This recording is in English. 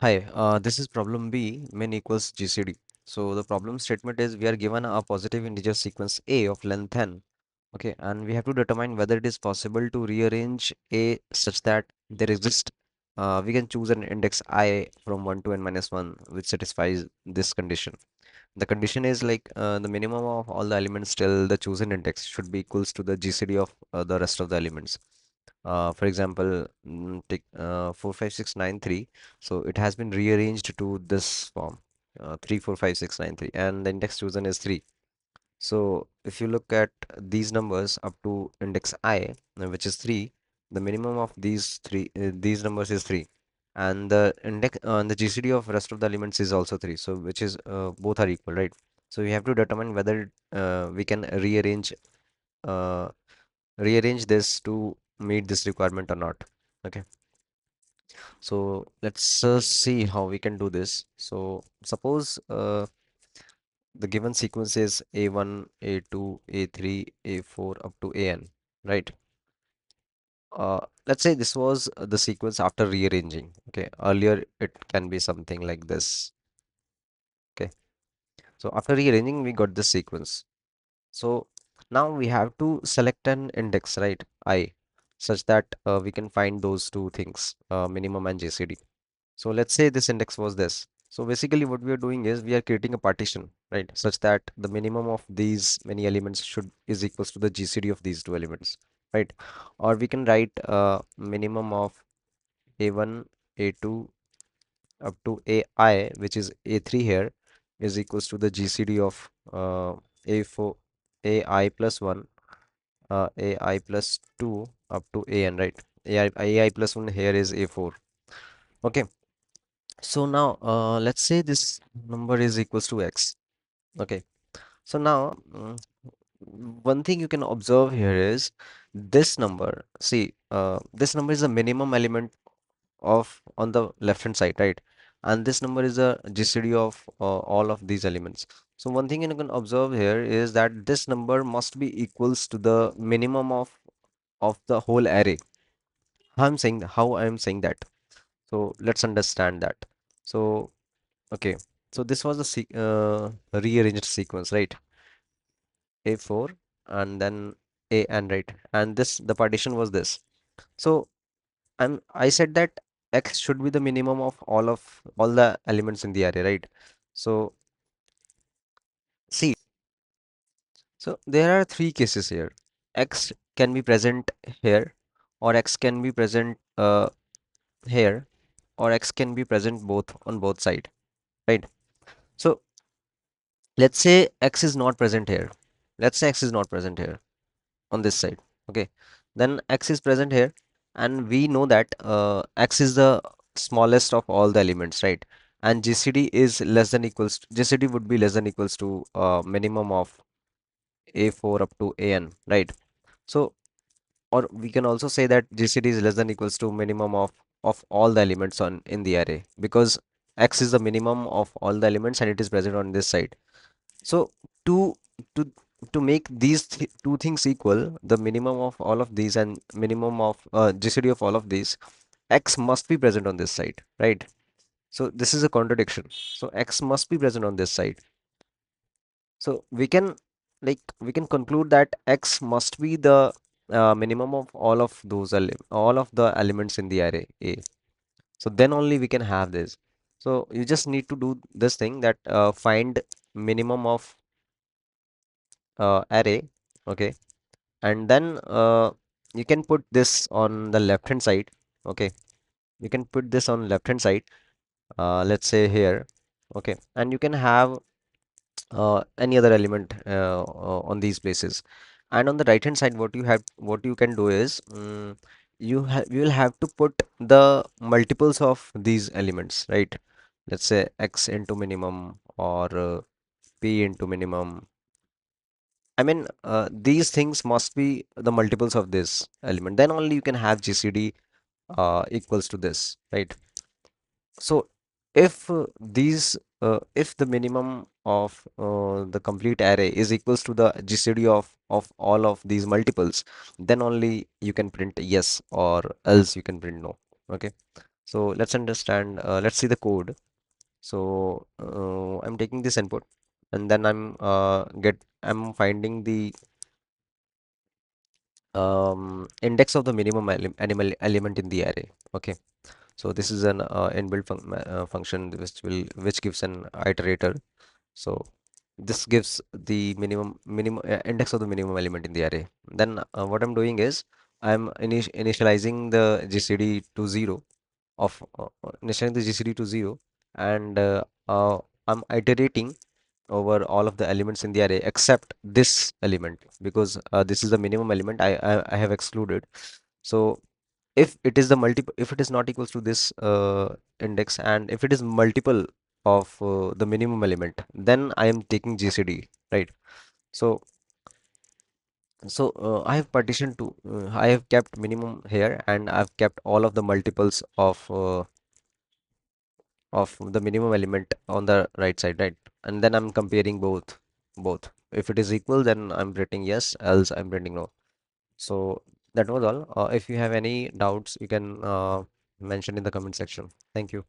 Hi, this is problem B, min equals GCD. So the problem statement is we are given a positive integer sequence A of length n. Okay, and we have to determine whether it is possible to rearrange A such that there exists, we can choose an index I from 1 to n minus 1 which satisfies this condition. The condition is like the minimum of all the elements till the chosen index should be equals to the GCD of the rest of the elements. For example, take 45693. So it has been rearranged to this form, 345693, and the index chosen is 3. So if you look at these numbers up to index I, which is 3, the minimum of these numbers is 3, and the GCD of rest of the elements is also 3. So which is both are equal, right? So we have to determine whether we can uh, rearrange this to meet this requirement or not. Okay, so let's see how we can do this. So suppose the given sequence is A1, A2, A3, A4 up to AN, right? Let's say this was the sequence after rearranging. Okay, earlier it can be something like this. Okay, so after rearranging, we got this sequence. So now we have to select an index, right? I, such that we can find those two things, minimum and GCD. So let's say this index was this. So basically what we are doing is we are creating a partition, right? Such that the minimum of these many elements should is equals to the GCD of these two elements, right? Or we can write minimum of A1, A2 up to AI, which is A3 here, is equals to the GCD of A4, AI plus 1, AI plus 2 up to AN, right? AI plus 1 here is A4. Okay. So now, let's say this number is equals to x. Okay. So now, one thing you can observe here is this number. See, this number is the minimum element of on the left hand side, right? And this number is a GCD of all of these elements. So one thing you can observe here is that this number must be equals to the minimum of the whole array. How I am saying that. So let's understand that. So okay, so this was the rearranged sequence, right? A4 and then A and right, and this the partition was this. So I said that X should be the minimum of all the elements in the array, right? So see, so there are three cases here. X can be present here, or X can be present here, or X can be present both on both side, right? So let's say X is not present here. Let's say X is not present here on this side. Okay, then X is present here, and we know that X is the smallest of all the elements, right? And GCD is less than equals GCD would be less than equals to minimum of A4 up to AN, right? So or we can also say that GCD is less than equals to minimum of all the elements on in the array, because X is the minimum of all the elements and it is present on this side. So to to to make these two things equal, the minimum of all of these and minimum of GCD of all of these, X must be present on this side, right? So this is a contradiction. So X must be present on this side. So we can conclude that X must be the minimum of all of the elements in the array A. So then only we can have this. So you just need to do this thing that find minimum of array, okay, and then you can put this on the left hand side. Okay, you can put this on left hand side, let's say here. Okay, and you can have any other element on these places, and on the right hand side what you can do is you will have to put the multiples of these elements, right? Let's say x into minimum, or p into minimum. I mean, these things must be the multiples of this element. Then only you can have GCD equals to this, right? So if the minimum of the complete array is equals to the GCD of all of these multiples, then only you can print yes, or else you can print no. Okay. So let's understand, let's see the code. So I'm taking this input, and then I'm finding the index of the minimum animal element in the array. Okay, so this is an inbuilt function which gives an iterator. So this gives the minimum index of the minimum element in the array. Then what I'm doing is I'm initializing the GCD to zero of initializing the GCD to zero, and I'm iterating over all of the elements in the array except this element, because this is the minimum element I have excluded. So if it is not equals to this index, and if it is multiple of the minimum element, then I am taking GCD, right? So I have partitioned to I have kept minimum here, and I've kept all of the multiples of the minimum element on the right side, right? And then I'm comparing both. If it is equal, then I'm printing yes, else I'm printing no. So that was all. If you have any doubts, you can mention in the comment section. Thank you.